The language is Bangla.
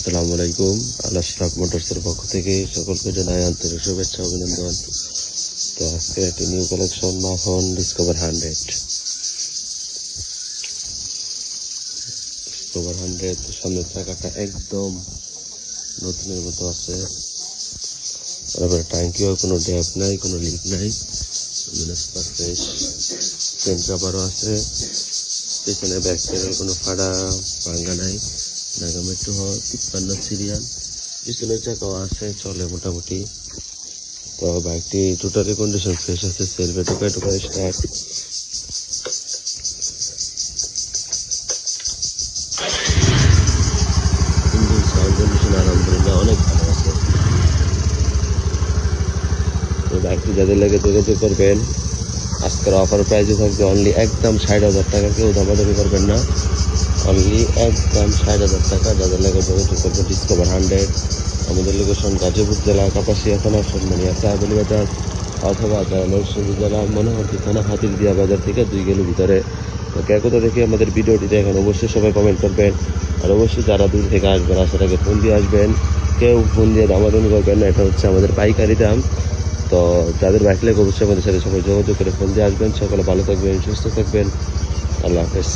আসসালামু আলাইকুম। আল-আশরাফ মোটরসের পক্ষ থেকে সকলকে জানাই আন্তরিক শুভেচ্ছা অভিনন্দন। তো আজকে একটি নিউ কালেকশন মাখন ডিসকভার 100 সামনের চাকাটা একদম নতুনের মতো আছে। তারপরে ট্যাঙ্কিও কোনো ড্যাপ নাই, কোনো লিক নাই, ফ্রেশ। চেন কাভারও আছে। পেছনে ব্যাক সাইডের কোনো ফাড়া ভাঙ্গা নাই। Dhaka metro 53 serial. পিছনের চাকাও আছে, চলে মোটামুটি। তো বাইকটি টোটালি কন্ডিশন ফ্রেশ আছে। সেলফে টোকায় স্টার্ট। ইঞ্জিন সাউন্ড কন্ডিশন আলহামদুলিল্লাহ অনেক ভালো আছে। তো বাইকটি যাদের লাগে যোগাযোগ করবেন। আজকের অফার প্রাইসে থাকবে অনলি একদম 60,000 টাকা। কেউ দামাদামি করবেন না, অনলি একদম 60,000 টাকা। যাদের লাগে যোগাযোগ করবেন ডিসকভার 100। আমাদের লোকেশন গাজীপুর জেলা কাপাসিয়া থানা সন্মানিয়া চাঁদলি বাজার, অথবা নরসিংদী জেলা মনোহরদী থানা হাতিরদিয়া বাজার থেকে 2 কিলো ভিতরে। তো কে কোথা থেকে আমাদের ভিডিওটি দেখেন অবশ্যই সবাই কমেন্ট করবেন। আর অবশ্যই যারা দূর থেকে আসবেন আসার আগে ফোন দিয়ে আসবেন। কেউ ফোন দিয়ে দামাদামি করবেন না, এটা হচ্ছে আমাদের পাইকারি দাম। তো যাদের বাইক লাগে অবশ্যই আমাদের সাথে সবাই যোগাযোগ করে ফোন দিয়ে আসবেন। সকলে ভালো থাকবেন, সুস্থ থাকবেন। আল্লাহ হাফেজ।